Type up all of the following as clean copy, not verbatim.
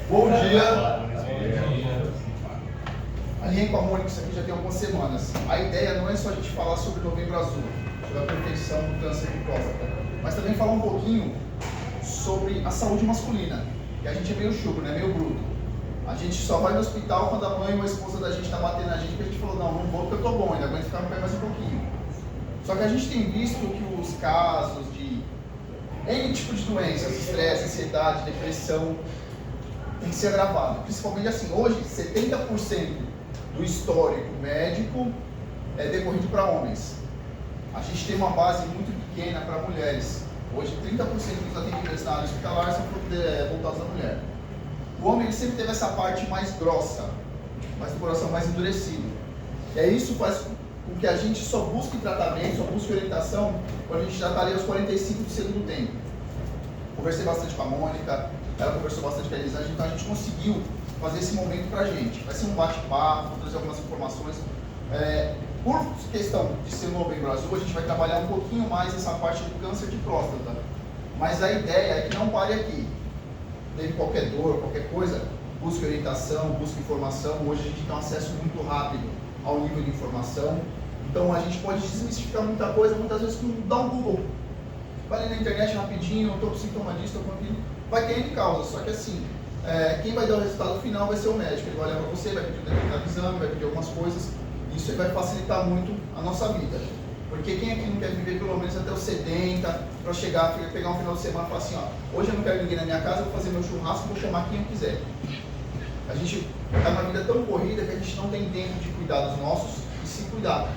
Bom dia! Alinhei com a Mônica isso aqui já tem algumas semanas. A ideia não é só a gente falar sobre Novembro Azul, sobre a prevenção do câncer de próstata, mas também falar um pouquinho sobre a saúde masculina, que a gente é meio chucro, né? Meio bruto. A gente só vai no hospital quando a mãe ou a esposa da gente está batendo na gente, porque a gente falou, não vou porque eu tô bom, ainda aguento ficar no pé mais um pouquinho. Só que a gente tem visto que os casos de N tipo de doenças, estresse, ansiedade, depressão, tem que ser agravado. Principalmente assim, hoje 70% do histórico médico é decorrido para homens. A gente tem uma base muito pequena para mulheres. Hoje 30% dos atendimentos na área hospitalar são voltados à mulher. O homem ele sempre teve essa parte mais grossa, mas do coração mais endurecido. E aí isso faz com que a gente só busque tratamento, só busque orientação quando a gente já está ali aos 45 do segundo tempo. Conversei bastante com a Mônica, ela conversou bastante com a Elisângela, então a gente conseguiu fazer esse momento pra gente. Vai ser um bate-papo, vou trazer algumas informações. Por questão de ser no Novembro Azul, a gente vai trabalhar um pouquinho mais essa parte do câncer de próstata. Mas a ideia é que não pare aqui. Teve qualquer dor, qualquer coisa, busque orientação, busque informação. Hoje a gente tem um acesso muito rápido ao nível de informação. Então a gente pode desmistificar muita coisa, muitas vezes com dar um Google. Vai ali na internet rapidinho, estou com sintoma disso, estou com aquilo. Vai ter N causa, só que assim, quem vai dar o resultado final vai ser o médico. Ele vai olhar para você, vai pedir um determinado exame, vai pedir algumas coisas. Isso vai facilitar muito a nossa vida. Porque quem aqui não quer viver pelo menos até os 70, para chegar, pegar um final de semana e falar assim, ó, hoje eu não quero ninguém na minha casa, vou fazer meu churrasco, vou chamar quem eu quiser. A gente está numa vida tão corrida que a gente não tem tempo de cuidar dos nossos e se cuidar.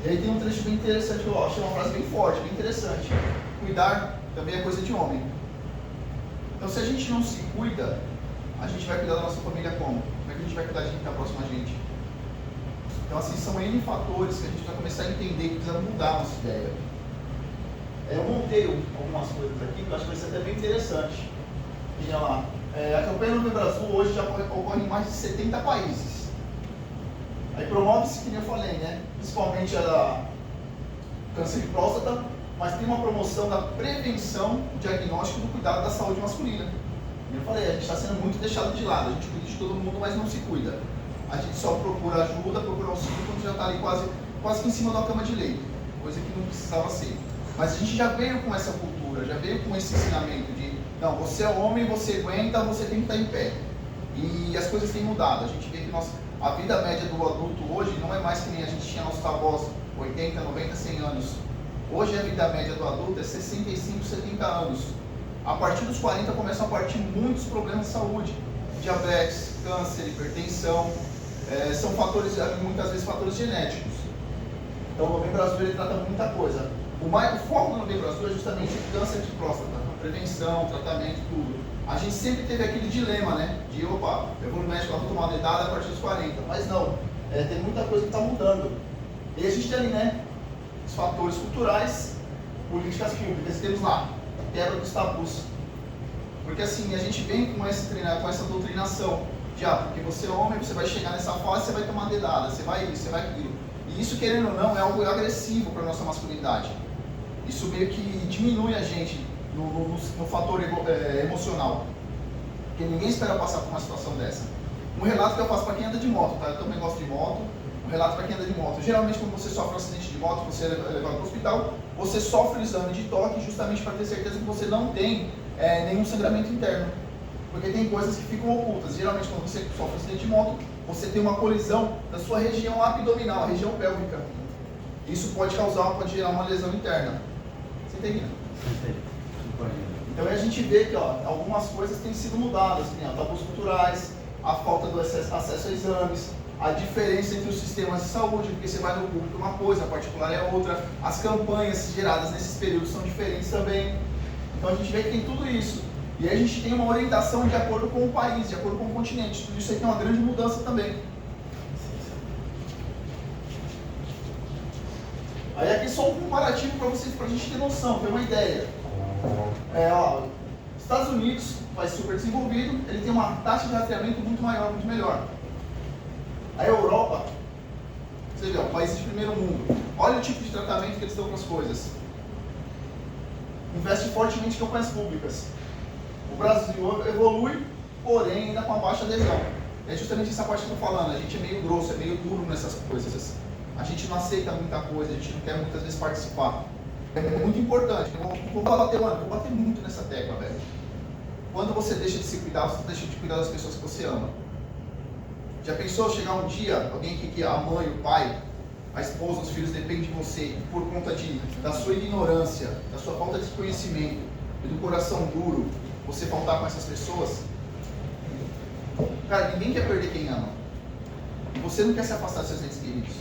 E aí tem um trecho bem interessante, eu achei uma frase bem forte, bem interessante. Cuidar também é coisa de homem. Então se a gente não se cuida, a gente vai cuidar da nossa família como? Como é que a gente vai cuidar de quem está próximo a gente? Então assim, são N fatores que a gente vai começar a entender que precisa mudar a nossa ideia. Eu montei algumas coisas aqui que eu acho que vai ser até bem interessante. Veja lá, a campanha Novembro Azul hoje já ocorre em mais de 70 países. Aí promove-se, que nem eu falei, né? Principalmente a câncer de próstata, mas tem uma promoção da prevenção, diagnóstico do cuidado da saúde masculina. Eu falei, a gente está sendo muito deixado de lado, a gente cuida de todo mundo, mas não se cuida. A gente só procura ajuda, procura auxílio quando já está ali quase que em cima da cama de leito, coisa que não precisava ser. Mas a gente já veio com essa cultura, já veio com esse ensinamento de, não, você é homem, você aguenta, você tem que estar em pé. E as coisas têm mudado, a gente vê que a vida média do adulto hoje não é mais que nem a gente tinha nossos avós, 80, 90, 100 anos. Hoje a vida média do adulto é 65, 70 anos. A partir dos 40 começam a partir muitos problemas de saúde. Diabetes, câncer, hipertensão, são fatores, muitas vezes fatores genéticos. Então o Novembro Azul ele trata muita coisa. O foco do Novembro Azul é justamente o câncer de próstata, prevenção, tratamento, tudo. A gente sempre teve aquele dilema, né? De opa, eu vou no médico, eu vou tomar uma dedada a partir dos 40. Mas não, tem muita coisa que está mudando. E a gente tem ali, né? Os fatores culturais, políticas públicas, temos lá, quebra dos tabus. Porque assim, a gente vem com essa doutrinação de, porque você é homem, você vai chegar nessa fase, você vai tomar dedada, você vai isso, você vai aquilo. E isso, querendo ou não, é algo agressivo para a nossa masculinidade. Isso meio que diminui a gente no fator emocional. Porque ninguém espera passar por uma situação dessa. Um relato que eu faço para quem anda de moto, tá? Eu também gosto de moto. Um relato para quem anda de moto. Geralmente, quando você sofre um acidente de moto, você é levado para o hospital, você sofre o exame de toque justamente para ter certeza que você não tem nenhum sangramento interno. Porque tem coisas que ficam ocultas. Geralmente, quando você sofre um acidente de moto, você tem uma colisão da sua região abdominal, a região pélvica. Isso pode gerar uma lesão interna. Você entende, né? Então a gente vê que algumas coisas têm sido mudadas, né? Tabus culturais, a falta do acesso a exames, a diferença entre os sistemas de saúde, porque você vai no público uma coisa, a particular é outra, as campanhas geradas nesses períodos são diferentes também. Então a gente vê que tem tudo isso. E aí a gente tem uma orientação de acordo com o país, de acordo com o continente. Tudo isso aí tem uma grande mudança também. Aí aqui só um comparativo para vocês, para a gente ter noção, ter uma ideia. Estados Unidos, país super desenvolvido, ele tem uma taxa de rastreamento muito maior, muito melhor. A Europa, você vê, países de primeiro mundo, olha o tipo de tratamento que eles dão para as coisas. Investe fortemente em campanhas públicas. O Brasil evolui, porém ainda com uma baixa adesão. É justamente essa parte que eu estou falando, a gente é meio grosso, é meio duro nessas coisas. A gente não aceita muita coisa, a gente não quer muitas vezes participar. É muito importante, vou bater muito nessa tecla, velho. Quando você deixa de se cuidar, você deixa de cuidar das pessoas que você ama. Já pensou chegar um dia, alguém que a mãe, o pai, a esposa, os filhos dependem de você, e por conta da sua ignorância, da sua falta de conhecimento e do coração duro, você faltar com essas pessoas? Cara, ninguém quer perder quem ama. E você não quer se afastar dos seus entes queridos.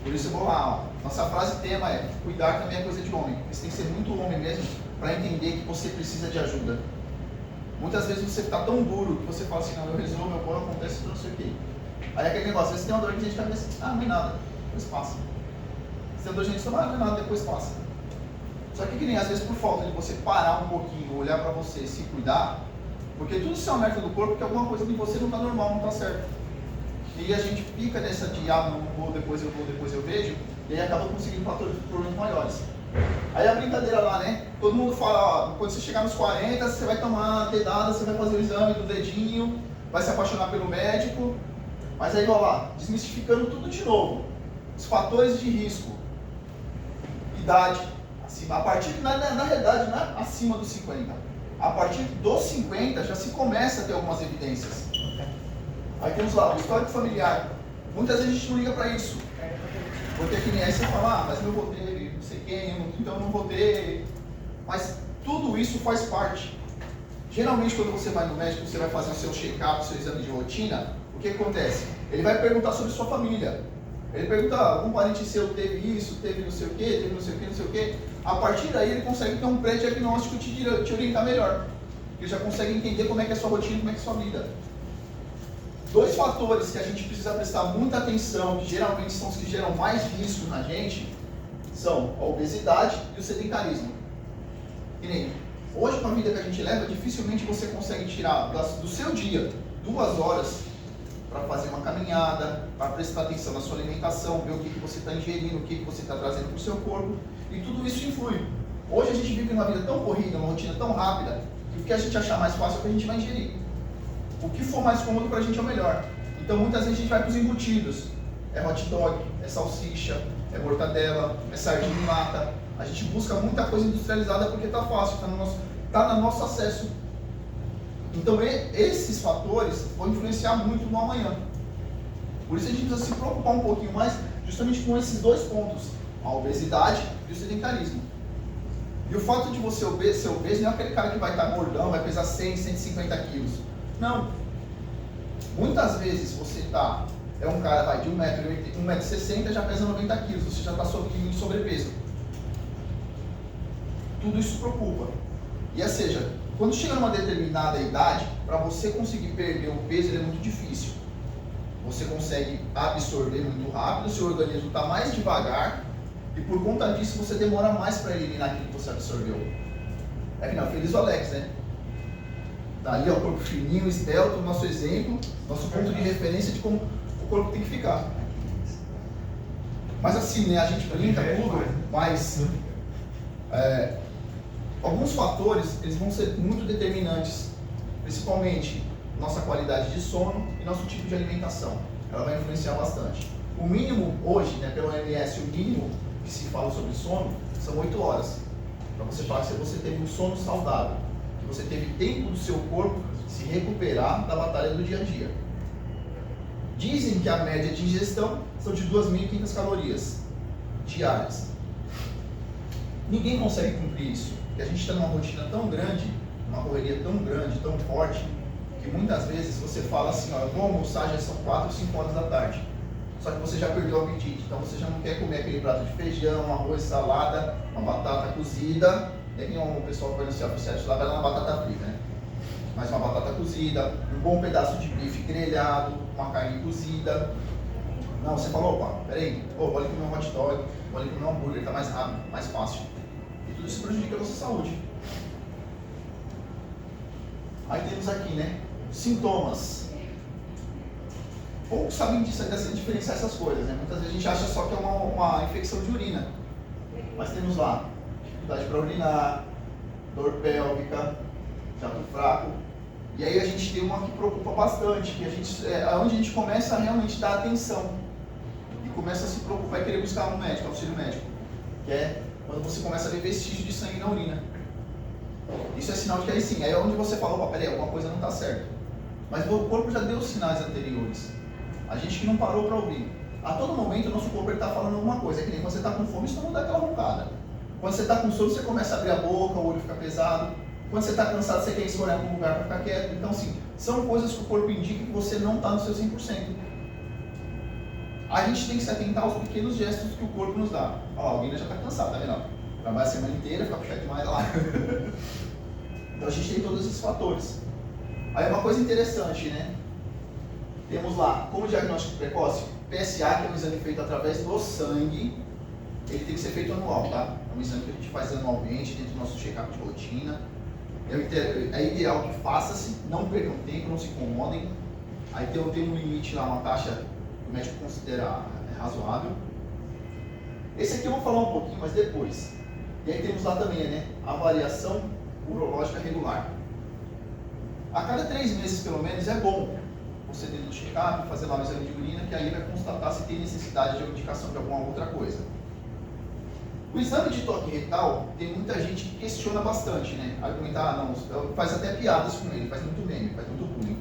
Por isso eu vou lá, ó. Nossa frase tema é: cuidar também é coisa de homem. Você tem que ser muito homem mesmo para entender que você precisa de ajuda. Muitas vezes você está tão duro que você fala assim: não, eu resolvo, meu bolo acontece, não sei o quê. Aí aquele negócio, às vezes você tem uma dor de cabeça, não é nada, depois passa. Você tem uma dor de estômago, não é nada, depois passa. Só que nem às vezes por falta de você parar um pouquinho, olhar para você, se cuidar, porque tudo isso é um alerta do corpo que alguma coisa de você não está normal, não está certo. E a gente fica nessa de, não vou, depois eu vejo, e aí acaba conseguindo problemas maiores. Aí a brincadeira lá, né? Todo mundo fala, ó, quando você chegar nos 40, você vai tomar dedada, você vai fazer o exame do dedinho, vai se apaixonar pelo médico. Mas aí, ó lá, desmistificando tudo de novo. Os fatores de risco. Idade, acima, a partir, na realidade, não é acima dos 50. A partir dos 50 já se começa a ter algumas evidências. Aí temos lá, o histórico familiar. Muitas vezes a gente não liga para isso. Porque que nem aí você fala, mas eu vou ter não sei quem, então eu não vou ter. Mas tudo isso faz parte. Geralmente quando você vai no médico, você vai fazer o seu check-up, o seu exame de rotina, o que acontece? Ele vai perguntar sobre sua família. Ele pergunta, algum parente seu teve isso, teve não sei o que, teve não sei o que, não sei o que. A partir daí ele consegue ter um pré-diagnóstico e te orientar melhor. Ele já consegue entender como é que é a sua rotina, como é que é a sua vida. Dois fatores que a gente precisa prestar muita atenção, que geralmente são os que geram mais risco na gente, são a obesidade e o sedentarismo. E nem hoje, com a vida que a gente leva, dificilmente você consegue tirar do seu dia 2 horas para fazer uma caminhada, para prestar atenção na sua alimentação, ver o que você está ingerindo, o que você está trazendo para o seu corpo, e tudo isso influi. Hoje a gente vive numa vida tão corrida, uma rotina tão rápida, que o que a gente achar mais fácil é o que a gente vai ingerir. O que for mais cômodo para a gente é o melhor. Então muitas vezes a gente vai para os embutidos. É hot dog, é salsicha, é mortadela, é sardinha em lata. A gente busca muita coisa industrializada porque está fácil, está no nosso acesso. Então esses fatores vão influenciar muito no amanhã. Por isso a gente precisa se preocupar um pouquinho mais justamente com esses dois pontos. A obesidade e o sedentarismo. E o fato de você ser obeso não é aquele cara que vai estar gordão, vai pesar 100, 150 quilos. Não. Muitas vezes você é um cara de 1,60m, já pesa 90 quilos, você já está em sobrepeso. Tudo isso preocupa. E ou seja, quando chega numa determinada idade, para você conseguir perder o peso é muito difícil. Você consegue absorver muito rápido, seu organismo está mais devagar e por conta disso você demora mais para eliminar aquilo que você absorveu. É que não, feliz o Alex, né? Tá ali, ó, corpo fininho, esbelto, nosso exemplo, nosso ponto de referência de como o corpo tem que ficar. Mas assim, né, a gente brinca tudo, mas alguns fatores, eles vão ser muito determinantes, principalmente nossa qualidade de sono e nosso tipo de alimentação. Ela vai influenciar bastante. O mínimo hoje, né, pelo OMS, o mínimo que se fala sobre sono são 8 horas. Para você falar que você teve um sono saudável, que você teve tempo do seu corpo se recuperar da batalha do dia a dia. Dizem que a média de ingestão são de 2.500 calorias diárias. Ninguém consegue cumprir isso, porque a gente está numa rotina tão grande, uma correria tão grande, tão forte, que muitas vezes você fala assim, ó, eu vou almoçar, já são 4 ou 5 horas da tarde. Só que você já perdeu o apetite, então você já não quer comer aquele prato de feijão, arroz, salada, uma batata cozida. Nem o pessoal que vai anunciar o processo lá vai dar uma batata frita, né? Mas uma batata cozida, um bom pedaço de bife grelhado, uma carne cozida. Não, você falou, opa, peraí, vou ali comer um hot dog, vou ali comer um hambúrguer, tá mais rápido, mais fácil. E tudo isso prejudica a nossa saúde. Aí temos aqui, né, sintomas. Poucos sabem diferenciar essas coisas, né? Muitas vezes a gente acha só que é uma infecção de urina. Mas temos lá dificuldade para urinar, dor pélvica, jato fraco, E aí a gente tem uma que preocupa bastante, que onde a gente começa a realmente dar atenção e começa a se preocupar e querer buscar um médico, auxílio médico, que é quando você começa a ver vestígio de sangue na urina. Isso é sinal de que aí sim, aí é onde você fala, opa, peraí, alguma coisa não está certa. Mas o corpo já deu sinais anteriores. A gente que não parou para ouvir. A todo momento o nosso corpo está falando alguma coisa. É que nem quando você está com fome, isso não dá aquela roncada. Quando você está com sono, você começa a abrir a boca, o olho fica pesado. Quando você está cansado, você quer escolher algum lugar para ficar quieto. Então, assim, são coisas que o corpo indica que você não está no seu 100%. A gente tem que se atentar aos pequenos gestos que o corpo nos dá. Olha lá, alguém já está cansado, tá vendo? Trabalha a semana inteira, fica puxado demais lá. Então a gente tem todos esses fatores. Aí uma coisa interessante, né? Temos lá, como diagnóstico precoce, PSA, que é um exame feito através do sangue, ele tem que ser feito anual, tá? É um exame que a gente faz anualmente, dentro do nosso check-up de rotina. É ideal que faça-se, não percam tempo, não se incomodem. Aí tem um limite lá, uma taxa que o médico considera razoável. Esse aqui eu vou falar um pouquinho, mas depois. E aí temos lá também, né? Avaliação urológica regular. A cada 3 meses, pelo menos, é bom você ter no check-up, fazer lá um exame de urina, que aí vai constatar se tem necessidade de uma indicação de alguma outra coisa. O exame de toque retal, tem muita gente que questiona bastante, né? Argumentar, não, faz até piadas com ele, faz muito meme, faz muito bullying.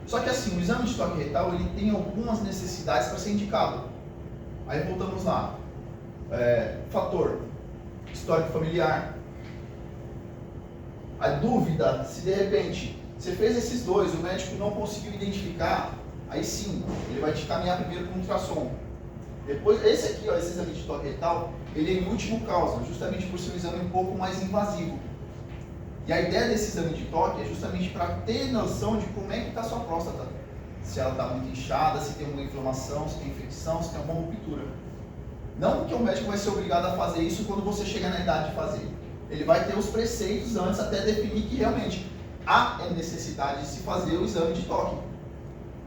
Só que assim, o exame de toque retal, ele tem algumas necessidades para ser indicado. Aí voltamos lá. Fator histórico familiar. A dúvida, se de repente você fez esses dois, o médico não conseguiu identificar, aí sim, ele vai te caminhar primeiro para um ultrassom. Depois, esse aqui, ó, esse exame de toque retal, ele é em último causa, justamente por ser um exame um pouco mais invasivo. E a ideia desse exame de toque é justamente para ter noção de como é que está a sua próstata. Se ela está muito inchada, se tem alguma inflamação, se tem infecção, se tem alguma ruptura. Não porque o médico vai ser obrigado a fazer isso quando você chegar na idade de fazer. Ele vai ter os preceitos antes até definir que realmente há necessidade de se fazer o exame de toque.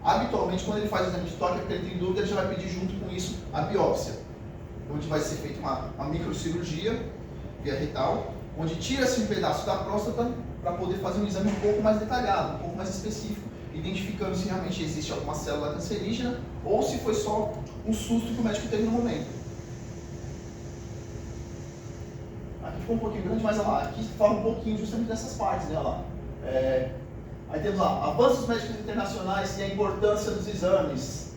Habitualmente, quando ele faz o exame de toque, é porque ele tem dúvida, ele já vai pedir junto com isso a biópsia, onde vai ser feita uma microcirurgia via retal, onde tira-se um pedaço da próstata para poder fazer um exame um pouco mais detalhado, um pouco mais específico, identificando se realmente existe alguma célula cancerígena ou se foi só um susto que o médico teve no momento. Aqui ficou um pouquinho grande, mas olha lá, aqui fala um pouquinho justamente dessas partes, né? Olha lá. Aí temos lá, avanços médicos internacionais e a importância dos exames.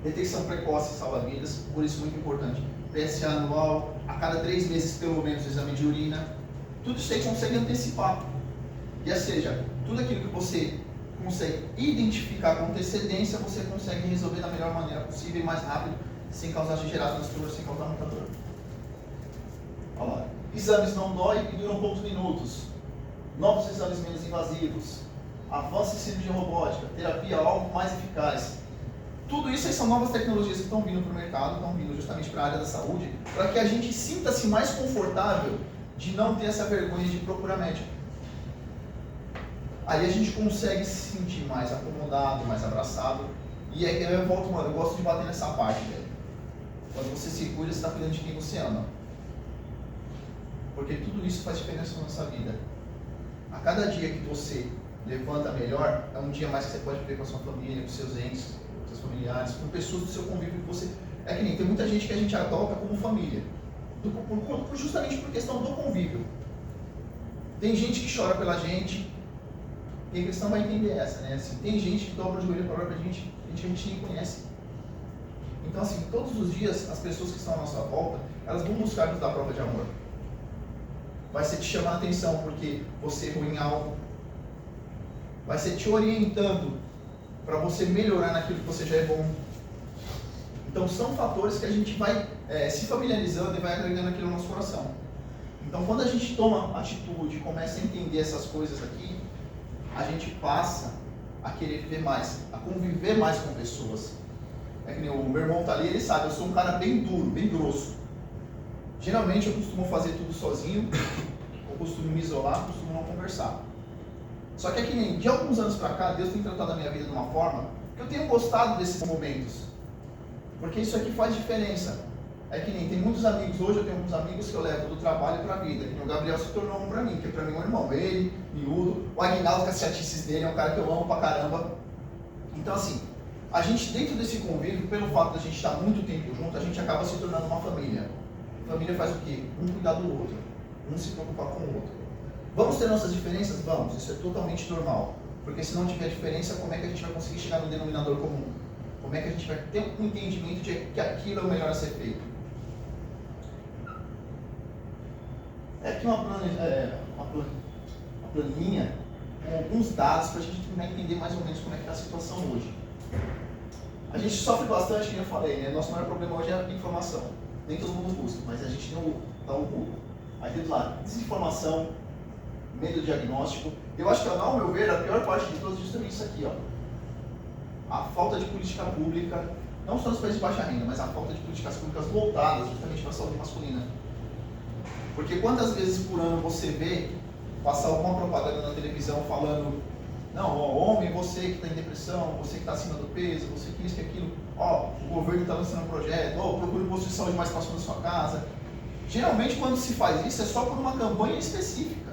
Detecção precoce salva vidas, por isso muito importante. PSA anual, a cada 3 meses pelo menos o exame de urina. Tudo isso aí consegue antecipar. E seja, tudo aquilo que você consegue identificar com antecedência, você consegue resolver da melhor maneira possível e mais rápido, sem causar gerar transtorno, sem causar muita dor. Olha lá. Exames não dói e duram poucos minutos. Novos exames menos invasivos. Avanço em cirurgia robótica. Terapia-alvo mais eficaz. Tudo isso aí são novas tecnologias que estão vindo para o mercado, estão vindo justamente para a área da saúde, para que a gente sinta-se mais confortável de não ter essa vergonha de procurar médico. Aí a gente consegue se sentir mais acomodado, mais abraçado. E aí eu volto, mano, eu gosto de bater nessa parte, velho. Quando você se cuida, você está cuidando de quem você ama. Porque tudo isso faz diferença na nossa vida. A cada dia que você levanta melhor, é um dia mais que você pode viver com a sua família, com seus entes, com seus familiares, com pessoas do seu convívio que você... É que nem, tem muita gente que a gente adota como família. Justamente por questão do convívio. Tem gente que chora pela gente, e a questão vai entender essa, né? Assim, tem gente que dobra o joelho para orar pra gente, a gente nem conhece. Então, assim, todos os dias, as pessoas que estão à nossa volta, elas vão buscar nos dar prova de amor. Vai ser te chamar a atenção porque você errou em algo. Vai ser te orientando para você melhorar naquilo que você já é bom. Então são fatores que a gente vai se familiarizando e vai agregando aquilo no nosso coração. Então quando a gente toma atitude e começa a entender essas coisas aqui, a gente passa a querer viver mais, a conviver mais com pessoas. É que nem o meu irmão tá ali, ele sabe, eu sou um cara bem duro, bem grosso. Geralmente eu costumo fazer tudo sozinho, eu costumo me isolar, costumo não conversar. Só que é que nem de alguns anos pra cá, Deus tem tratado a minha vida de uma forma que eu tenho gostado desses momentos. Porque isso aqui faz diferença. É que nem tem muitos amigos, hoje eu tenho alguns amigos que eu levo do trabalho pra vida. Que o Gabriel se tornou um pra mim, que pra mim é um irmão. Ele, miúdo. O Aguinaldo, com as chatices dele, é um cara que eu amo pra caramba. Então, assim, a gente, dentro desse convívio, pelo fato de a gente estar muito tempo junto, a gente acaba se tornando uma família. Família faz o quê? Um cuidar do outro, um se preocupar com o outro. Vamos ter nossas diferenças? Vamos, isso é totalmente normal. Porque se não tiver diferença, como é que a gente vai conseguir chegar no denominador comum? Como é que a gente vai ter um entendimento de que aquilo é o melhor a ser feito? É aqui uma planilha com alguns dados para a gente tentar entender mais ou menos como é que está a situação hoje. A gente sofre bastante, como eu falei, né? Nosso maior problema hoje é a informação. Nem todo mundo busca, mas a gente tem o Google. Aí tem lá, desinformação, medo do diagnóstico. Eu acho que, ao meu ver, a pior parte de todos é justamente isso aqui, ó. A falta de política pública, não só nos países de baixa renda, mas a falta de políticas públicas voltadas justamente para a saúde masculina. Porque quantas vezes por ano você vê passar alguma propaganda na televisão falando: não, ó, homem, você que está em depressão, você que está acima do peso, você que isso, que aquilo, ó, o governo está lançando um projeto, ó, procure um posto de saúde mais próximo da sua casa. Geralmente, quando se faz isso, é só por uma campanha específica.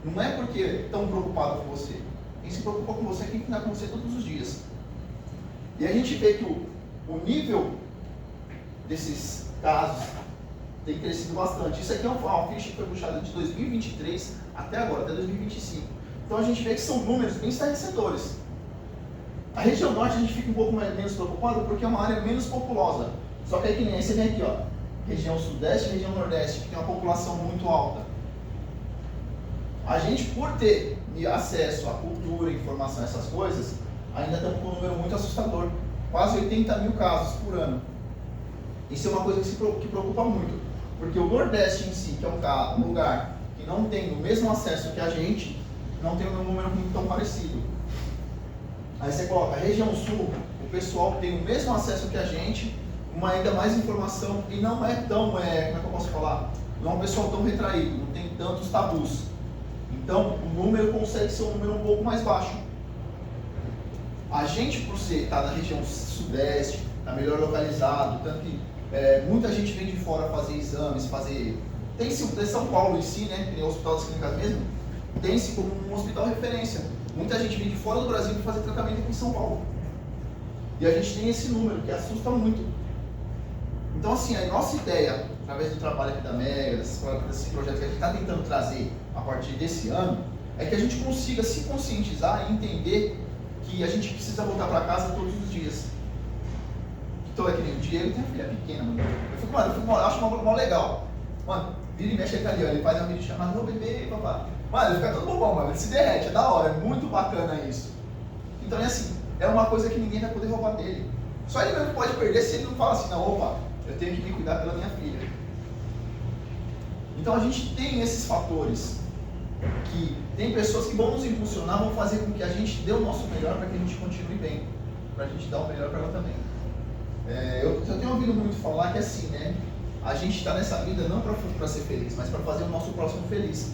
Não é porque estão preocupados com você. Quem se preocupa com você é quem está com você todos os dias. E a gente vê que o nível desses casos tem crescido bastante. Isso aqui é uma ficha que foi puxada de 2023 até agora, até 2025. Então a gente vê que são números bem estarrecedores. A região norte a gente fica um pouco menos preocupado porque é uma área menos populosa. Só que aí que nem você vem aqui, ó, região sudeste e região nordeste, que tem uma população muito alta. A gente, por ter acesso à cultura, informação, essas coisas, ainda estamos com um número muito assustador. Quase 80 mil casos por ano. Isso é uma coisa que preocupa muito. Porque o Nordeste em si, que é um lugar que não tem o mesmo acesso que a gente, não tem um número muito tão parecido. Aí você coloca a região sul, o pessoal tem o mesmo acesso que a gente, uma ainda mais informação, e não é tão, como é que eu posso falar? Não é um pessoal tão retraído, não tem tantos tabus. Então, o número consegue ser um número um pouco mais baixo. A gente, por ser, tá na região sudeste, tá melhor localizado, tanto que muita gente vem de fora fazer exames, tem São Paulo em si, né, tem o Hospital das Clínicas mesmo, tem-se como um hospital referência. Muita gente vem de fora do Brasil para fazer tratamento aqui em São Paulo. E a gente tem esse número, que assusta muito. Então, assim, a nossa ideia, através do trabalho aqui da Mega, desses projetos que a gente está tentando trazer a partir desse ano, é que a gente consiga se conscientizar e entender que a gente precisa voltar para casa todos os dias. Então, é que nem o Diego tem uma filha pequena, mano. Eu acho mó legal. Mano, vira e mexe ele tá ali, ó, ele faz uma videochamada, ô bebê, papá. Mano, ele fica todo bobão, mano, ele se derrete, é da hora, é muito bacana isso. Então, é assim, é uma coisa que ninguém vai poder roubar dele. Só ele mesmo pode perder se ele não fala assim: não, opa, eu tenho que me cuidar pela minha filha. Então, a gente tem esses fatores que tem pessoas que vão nos impulsionar, vão fazer com que a gente dê o nosso melhor para que a gente continue bem, para a gente dar o melhor para ela também. Eu tenho ouvido muito falar que assim, né, a gente está nessa vida não para ser feliz, mas para fazer o nosso próximo feliz.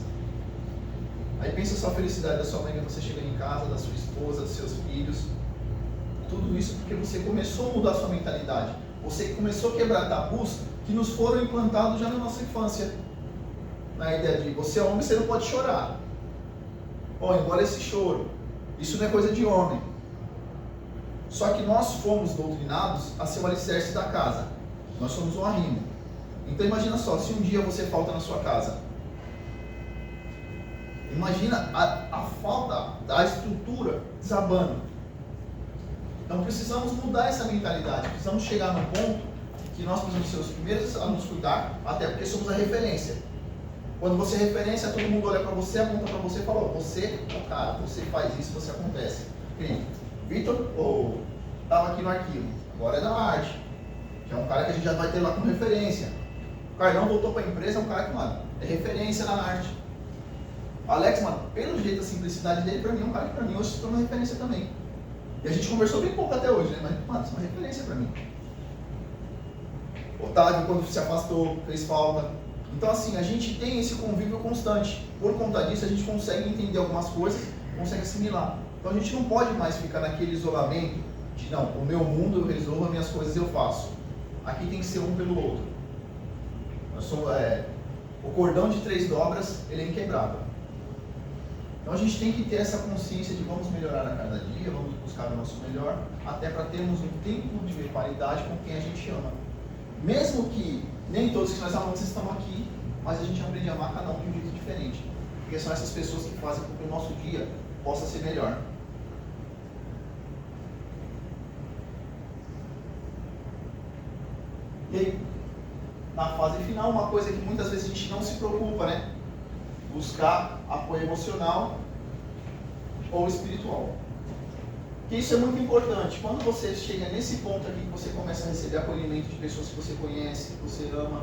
Aí pensa só a felicidade da sua mãe quando você chega em casa, da sua esposa, dos seus filhos. Tudo isso porque você começou a mudar a sua mentalidade. Você começou a quebrar tabus que nos foram implantados já na nossa infância. Na ideia de você é homem, você não pode chorar. Embora esse choro, isso não é coisa de homem. Só que nós fomos doutrinados a ser o alicerce da casa. Nós somos um arrimo. Então imagina só, se um dia você falta na sua casa. Imagina a falta da estrutura desabando. Então precisamos mudar essa mentalidade. Precisamos chegar no ponto que nós precisamos ser os primeiros a nos cuidar, até porque somos a referência. Quando você é referência, todo mundo olha para você, aponta para você e fala: você é o cara, você faz isso, você acontece. Vitor, estava aqui no arquivo, agora é da arte, que é um cara que a gente já vai ter lá como referência. O Carlão voltou para a empresa, é um cara que, mano, é referência na arte. Alex, mano, pelo jeito, a simplicidade dele, para mim, é um cara que, para mim, hoje se tornou referência também. E a gente conversou bem pouco até hoje, né? Mas, mano, isso é uma referência para mim. Otávio, quando se afastou, fez falta. Então, assim, a gente tem esse convívio constante. Por conta disso, a gente consegue entender algumas coisas, consegue assimilar. Então, a gente não pode mais ficar naquele isolamento de, não, o meu mundo eu resolvo, as minhas coisas eu faço. Aqui tem que ser um pelo outro. O cordão de 3 dobras, ele é inquebrável. Então a gente tem que ter essa consciência de vamos melhorar a cada dia, vamos buscar o nosso melhor, até para termos um tempo de qualidade com quem a gente ama. Mesmo que nem todos que nós amamos estão aqui, mas a gente aprende a amar cada um de um jeito diferente. Porque são essas pessoas que fazem com que o nosso dia possa ser melhor. E aí, na fase final, uma coisa que muitas vezes a gente não se preocupa, né? Buscar apoio emocional ou espiritual. Porque isso é muito importante. Quando você chega nesse ponto aqui, que você começa a receber acolhimento de pessoas que você conhece, que você ama,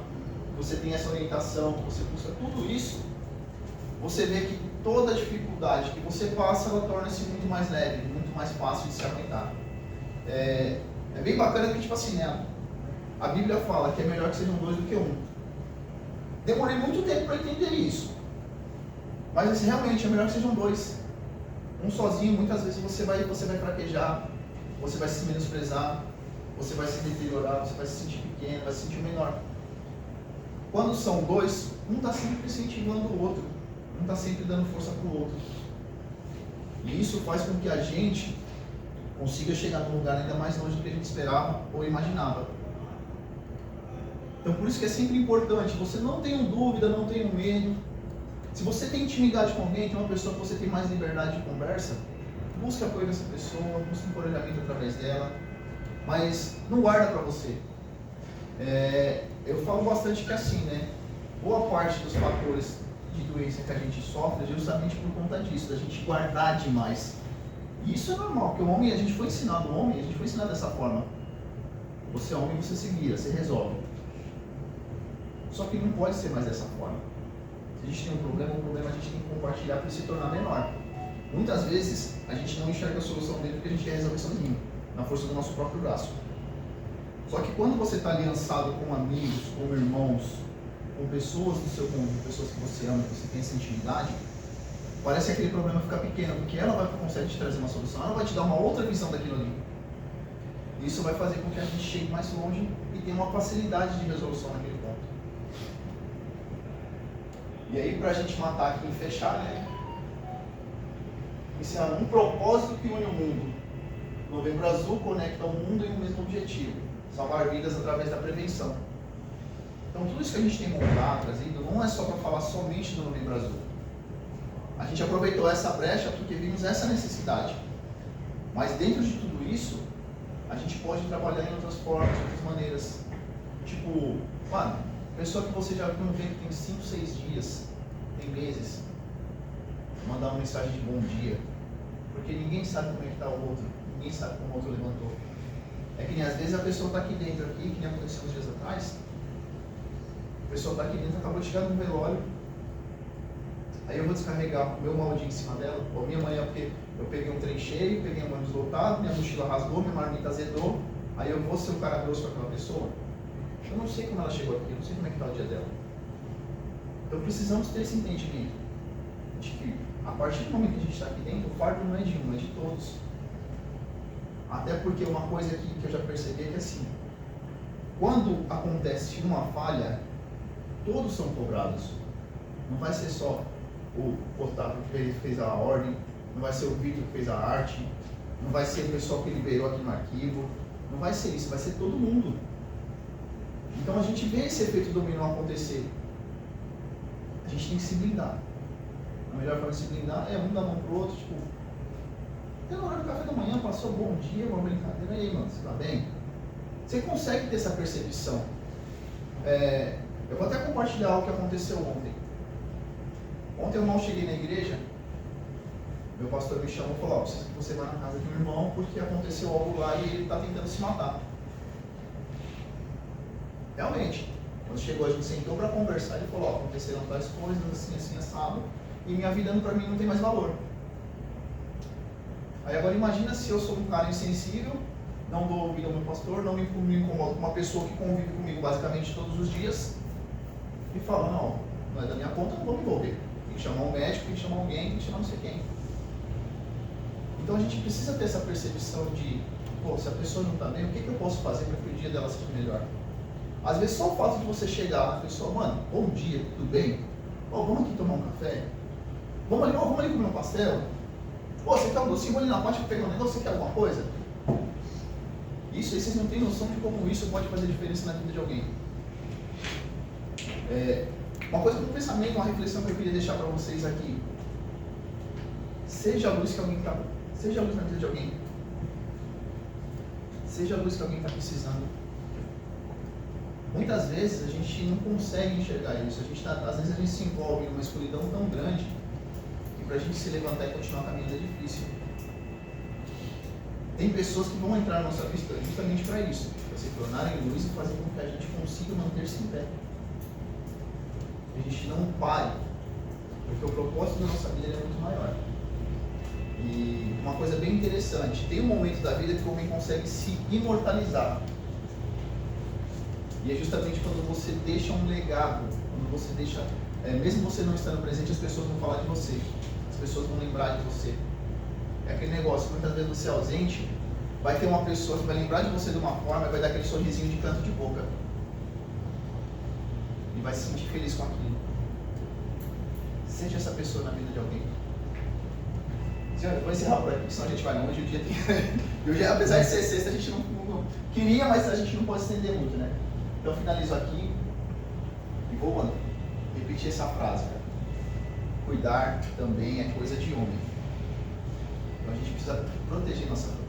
que você tem essa orientação, que você busca tudo isso, você vê que toda dificuldade que você passa, ela torna-se muito mais leve, muito mais fácil de se aguentar. É bem bacana que, tipo assim, né? A Bíblia fala que é melhor que sejam dois do que um. Demorei muito tempo para entender isso. Mas assim, realmente é melhor que sejam dois. Um sozinho, muitas vezes você vai fraquejar, você vai se menosprezar, você vai se deteriorar, você vai se sentir pequeno, vai se sentir menor. Quando são dois, um está sempre incentivando o outro, um está sempre dando força para o outro. E isso faz com que a gente consiga chegar num lugar ainda mais longe do que a gente esperava ou imaginava. Então por isso que é sempre importante, você não tenha dúvida, não tenha medo. Se você tem intimidade com alguém, tem uma pessoa que você tem mais liberdade de conversa, busque apoio dessa pessoa, busque encorajamento através dela, mas não guarda para você. Eu falo bastante que assim, né? Boa parte dos fatores de doença que a gente sofre é justamente por conta disso, da gente guardar demais. E isso é normal, porque o homem, a gente foi ensinado dessa forma. Você é homem, você se vira, você resolve. Só que não pode ser mais dessa forma. Se a gente tem um problema a gente tem que compartilhar para ele se tornar menor. Muitas vezes a gente não enxerga a solução dele porque a gente quer resolver sozinho, na força do nosso próprio braço. Só que quando você está aliançado com amigos, com irmãos, com pessoas do seu convívio, pessoas que você ama, que você tem essa intimidade, parece que aquele problema fica pequeno, porque ela consegue te trazer uma solução, ela vai te dar uma outra visão daquilo ali. Isso vai fazer com que a gente chegue mais longe e tenha uma facilidade de resolução naquele ponto. E aí, para a gente matar aqui e fechar, né? Ensinando um propósito que une o mundo. Novembro Azul conecta o mundo em um mesmo objetivo: salvar vidas através da prevenção. Então, tudo isso que a gente tem montado, trazido, não é só para falar somente do Novembro Azul. A gente aproveitou essa brecha porque vimos essa necessidade. Mas dentro de tudo isso, a gente pode trabalhar em outras formas, outras maneiras. Tipo, mano, pessoa que você já viu no evento tem 5, 6 dias, tem meses, mandar uma mensagem de bom dia, porque ninguém sabe como é que está o outro, ninguém sabe como o outro levantou. É que nem às vezes a pessoa está aqui dentro, que nem aconteceu uns dias atrás, a pessoa está aqui dentro, acabou de chegar no velório, aí eu vou descarregar o meu maldinho em cima dela, ou minha manhã, porque eu peguei um trem cheio, peguei um ônibus lotado, minha mochila rasgou, minha marmita azedou, aí eu vou ser um cara grosso com aquela pessoa. Eu não sei como ela chegou aqui, eu não sei como é que está o dia dela. Então precisamos ter esse entendimento de que a partir do momento que a gente está aqui dentro, o fardo não é de um, é de todos. Até porque uma coisa que eu já percebi é que assim, quando acontece uma falha, todos são cobrados. Não vai ser só o Otávio que fez a ordem, não vai ser o Vitor que fez a arte, não vai ser o pessoal que liberou aqui no arquivo, não vai ser isso, vai ser todo mundo. Então a gente vê esse efeito dominó acontecer. A gente tem que se blindar. A melhor forma de se blindar é um dar a mão pro outro, tipo, até na hora do café da manhã, passou bom dia, uma brincadeira, aí mano, você tá bem? Você consegue ter essa percepção. Eu vou até compartilhar algo que aconteceu ontem. Ontem eu mal cheguei na igreja, meu pastor me chamou e falou, preciso que você vá na casa de um irmão porque aconteceu algo lá e ele está tentando se matar. Realmente, quando chegou a gente sentou para conversar, ele falou, aconteceram tais coisas, assim, assim, assado, e minha vida para mim não tem mais valor. Aí agora imagina se eu sou um cara insensível, não dou ouvido ao meu pastor, não me incomodo com uma pessoa que convive comigo basicamente todos os dias, e fala, não é da minha conta, não vou me envolver. Tem que chamar um médico, tem que chamar alguém, tem que chamar não sei quem. Então a gente precisa ter essa percepção de, se a pessoa não está bem, o que eu posso fazer para que o dia dela seja melhor? Às vezes só o fato de você chegar na pessoa, mano, bom dia, tudo bem? Vamos aqui tomar um café? vamos ali comer um pastel? Pô, você quer um docinho? Vou ali na parte pegar um negócio, você quer alguma coisa? Isso aí vocês não têm noção de como isso pode fazer diferença na vida de alguém. Uma coisa, um pensamento, uma reflexão que eu queria deixar para vocês aqui. Seja a luz que alguém está. Seja a luz na vida de alguém. Seja a luz que alguém está precisando. Muitas vezes a gente não consegue enxergar isso. Às vezes a gente se envolve numa escuridão tão grande que para a gente se levantar e continuar caminhando é difícil. Tem pessoas que vão entrar na nossa vida justamente para isso, para se tornarem luz e fazer com que a gente consiga manter-se em pé. A gente não pare, porque o propósito da nossa vida é muito maior. E uma coisa bem interessante, tem um momento da vida que o homem consegue se imortalizar. E é justamente quando você deixa um legado, quando você deixa, mesmo você não estando presente, as pessoas vão falar de você, as pessoas vão lembrar de você. É aquele negócio, muitas vezes você é ausente, vai ter uma pessoa que vai lembrar de você de uma forma e vai dar aquele sorrisinho de canto de boca. E vai se sentir feliz com aquilo. Seja essa pessoa na vida de alguém. Senhor, eu vou encerrar por aqui, senão a gente vai longe. Hoje o dia tem... Hoje, apesar de ser sexta, a gente não queria, mas a gente não pode estender muito, né? Então eu finalizo aqui e vou, mano, repetir essa frase, cara. Cuidar também é coisa de homem. Então a gente precisa proteger nossa família.